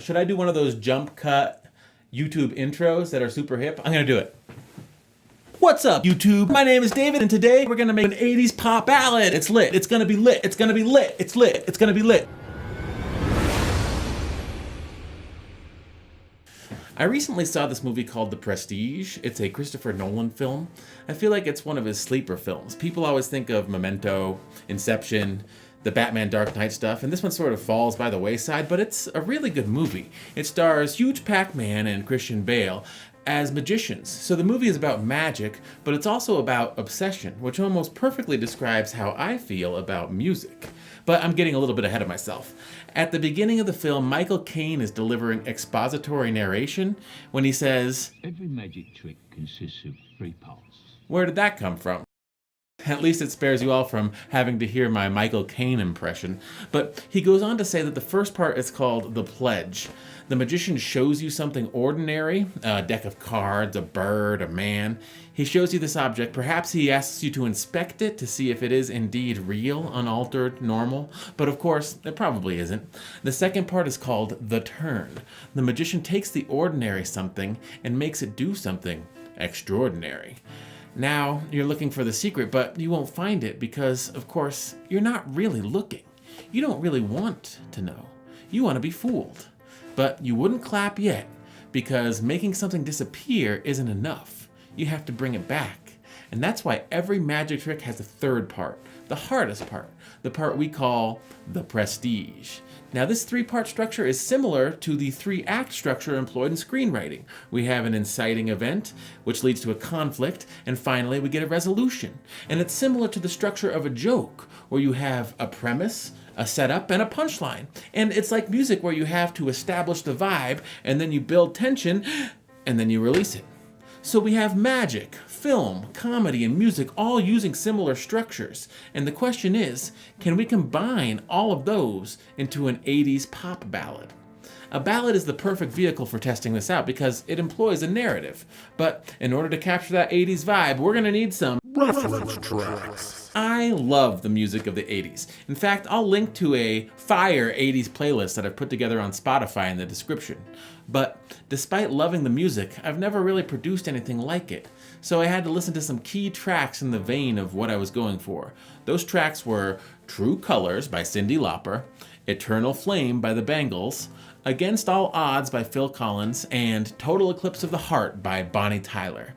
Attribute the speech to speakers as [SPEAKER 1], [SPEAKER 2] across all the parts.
[SPEAKER 1] Should I do one of those jump cut YouTube intros that are super hip? I'm gonna do it. What's up, YouTube? My name is David, and today we're gonna make an 80s pop ballad. It's lit. It's gonna be lit. It's gonna be lit. It's lit. It's gonna be lit. I recently saw this movie called The Prestige. It's a Christopher Nolan film. I feel like it's one of his sleeper films. People always think of Memento, Inception, the Batman Dark Knight stuff, and this one sort of falls by the wayside, but it's a really good movie. It stars Hugh Pac-Man and Christian Bale as magicians. So the movie is about magic, but it's also about obsession, which almost perfectly describes how I feel about music. But I'm getting a little bit ahead of myself. At the beginning of the film, Michael Caine is delivering expository narration when he says,
[SPEAKER 2] "Every magic trick consists of 3 parts."
[SPEAKER 1] Where did that come from? At least it spares you all from having to hear my Michael Caine impression. But he goes on to say that the first part is called the pledge. The magician shows you something ordinary, a deck of cards, a bird, a man. He shows you this object. Perhaps he asks you to inspect it to see if it is indeed real, unaltered, normal. But of course, it probably isn't. The second part is called the turn. The magician takes the ordinary something and makes it do something extraordinary. Now, you're looking for the secret, but you won't find it because, of course, you're not really looking. You don't really want to know. You want to be fooled. But you wouldn't clap yet, because making something disappear isn't enough. You have to bring it back. And that's why every magic trick has a third part, the hardest part, the part we call the prestige. Now, this 3-part structure is similar to the 3-act structure employed in screenwriting. We have an inciting event, which leads to a conflict, and finally we get a resolution. And it's similar to the structure of a joke, where you have a premise, a setup, and a punchline. And it's like music where you have to establish the vibe, and then you build tension, and then you release it. So we have magic, film, comedy, and music all using similar structures. And the question is, can we combine all of those into an 80s pop ballad? A ballad is the perfect vehicle for testing this out because it employs a narrative. But in order to capture that 80s vibe, we're gonna need some reference tracks. I love the music of the 80s. In fact, I'll link to a fire 80s playlist that I've put together on Spotify in the description. But despite loving the music, I've never really produced anything like it. So I had to listen to some key tracks in the vein of what I was going for. Those tracks were True Colors by Cyndi Lauper, Eternal Flame by the Bangles, Against All Odds by Phil Collins, and Total Eclipse of the Heart by Bonnie Tyler.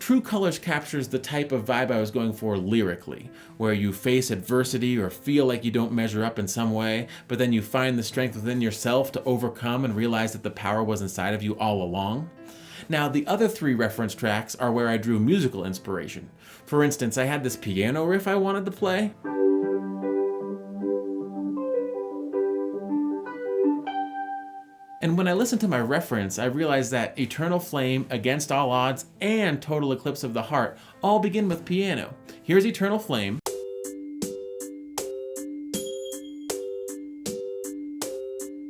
[SPEAKER 1] True Colors captures the type of vibe I was going for lyrically, where you face adversity or feel like you don't measure up in some way, but then you find the strength within yourself to overcome and realize that the power was inside of you all along. Now, the other 3 reference tracks are where I drew musical inspiration. For instance, I had this piano riff I wanted to play. And when I listened to my reference, I realized that Eternal Flame, Against All Odds, and Total Eclipse of the Heart all begin with piano. Here's Eternal Flame.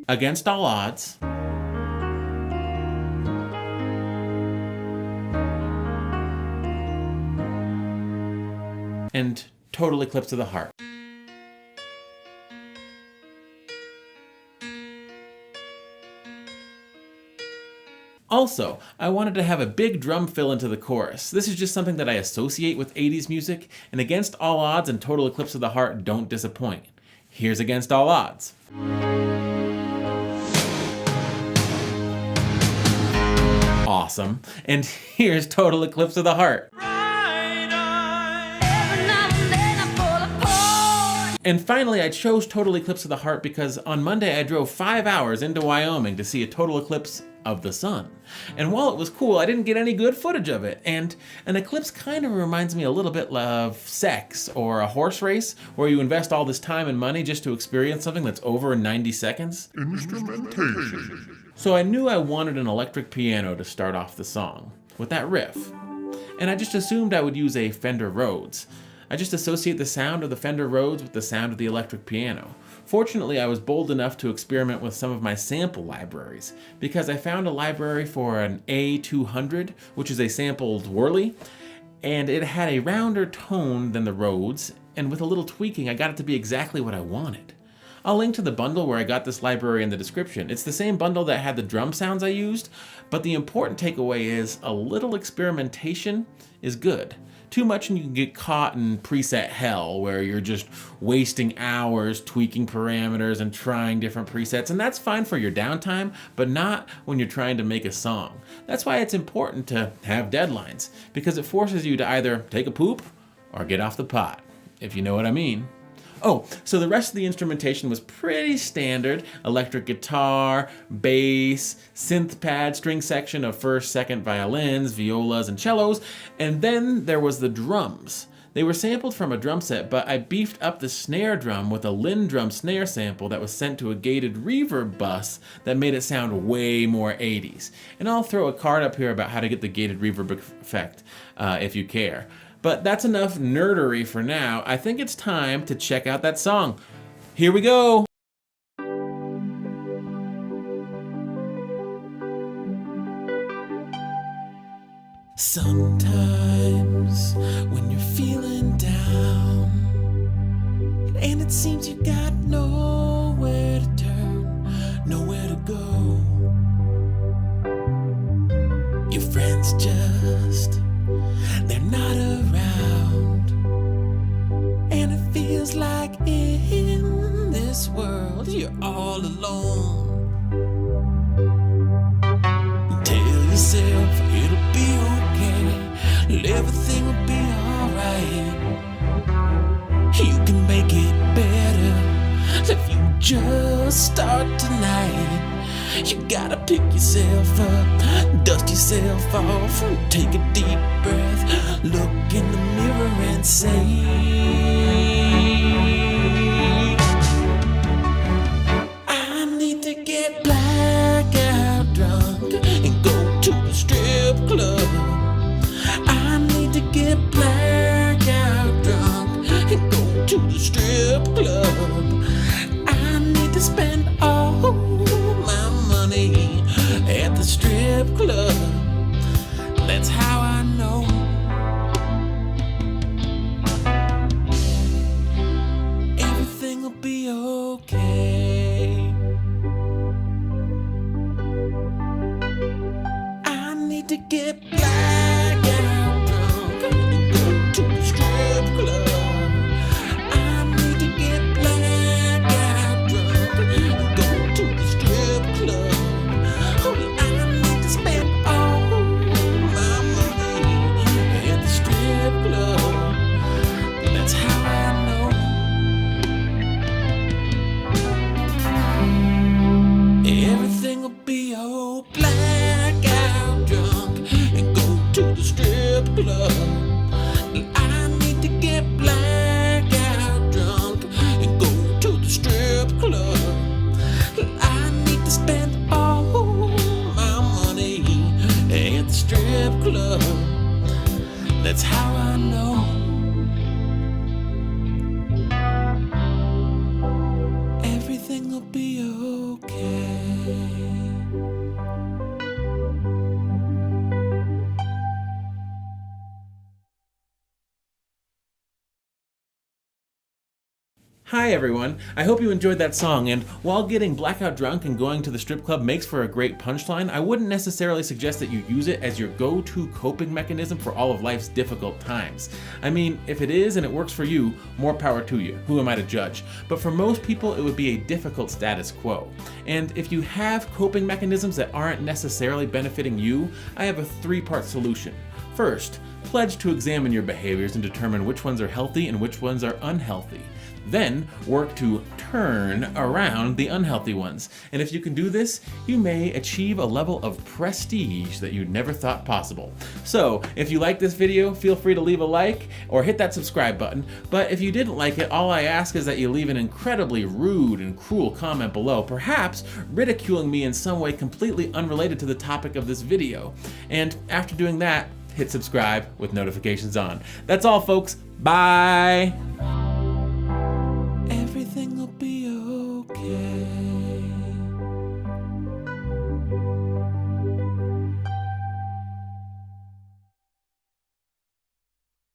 [SPEAKER 1] Against All Odds. And Total Eclipse of the Heart. Also, I wanted to have a big drum fill into the chorus. This is just something that I associate with 80s music, and Against All Odds and Total Eclipse of the Heart don't disappoint. Here's Against All Odds. Awesome. And here's Total Eclipse of the Heart. And finally, I chose Total Eclipse of the Heart because on Monday I drove 5 hours into Wyoming to see a total eclipse of the sun. And while it was cool, I didn't get any good footage of it. And an eclipse kind of reminds me a little bit of sex or a horse race where you invest all this time and money just to experience something that's over in 90 seconds. Instrumentation. So I knew I wanted an electric piano to start off the song with that riff. And I just assumed I would use a Fender Rhodes. I just associate the sound of the Fender Rhodes with the sound of the electric piano. Fortunately, I was bold enough to experiment with some of my sample libraries because I found a library for an A200, which is a sampled Whirly, and it had a rounder tone than the Rhodes, and with a little tweaking, I got it to be exactly what I wanted. I'll link to the bundle where I got this library in the description. It's the same bundle that had the drum sounds I used, but the important takeaway is a little experimentation is good. Too much and you can get caught in preset hell where you're just wasting hours tweaking parameters and trying different presets, and that's fine for your downtime, but not when you're trying to make a song. That's why it's important to have deadlines, because it forces you to either take a poop or get off the pot, if you know what I mean. Oh, so the rest of the instrumentation was pretty standard. Electric guitar, bass, synth pad, string section of first, second violins, violas, and cellos, and then there was the drums. They were sampled from a drum set, but I beefed up the snare drum with a Linn drum snare sample that was sent to a gated reverb bus that made it sound way more 80s. And I'll throw a card up here about how to get the gated reverb effect if you care. But that's enough nerdery for now. I think it's time to check out that song. Here we go. Sometimes when you're feeling down and it seems you got nowhere to turn, nowhere to go, your friends just, they're not around, and it feels like in this world you're all alone. Tell yourself it'll be okay, everything will be alright. You can make it better if you just start tonight. You gotta pick yourself up, dust yourself off, and take a deep breath. Look in the mirror and say, I need to get blackout drunk and go to the strip club. I need to get blackout drunk and go to the strip club. I need to spend all my money at the strip club. That's how I know everything will be okay. I need to get blackout drunk and go to the strip club. I need to get blackout drunk and go to the strip club. Oh, I need to spend all my money at the strip club. That's how I know everything will be oh blackout drunk and go to the strip club. I need to get blackout drunk and go to the strip club. I need to spend all my money at the strip club. That's how I know everything will be okay. Hi everyone, I hope you enjoyed that song, and while getting blackout drunk and going to the strip club makes for a great punchline, I wouldn't necessarily suggest that you use it as your go-to coping mechanism for all of life's difficult times. I mean, if it is and it works for you, more power to you, who am I to judge? But for most people, it would be a difficult status quo. And if you have coping mechanisms that aren't necessarily benefiting you, I have a three-part solution. First, pledge to examine your behaviors and determine which ones are healthy and which ones are unhealthy. Then work to turn around the unhealthy ones. And if you can do this, you may achieve a level of prestige that you never thought possible. So if you like this video, feel free to leave a like or hit that subscribe button. But if you didn't like it, all I ask is that you leave an incredibly rude and cruel comment below, perhaps ridiculing me in some way completely unrelated to the topic of this video. And after doing that, hit subscribe with notifications on. That's all, folks. Bye! Everything will be okay.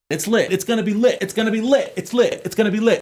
[SPEAKER 1] It's lit. It's gonna be lit. It's gonna be lit. It's lit. It's gonna be lit.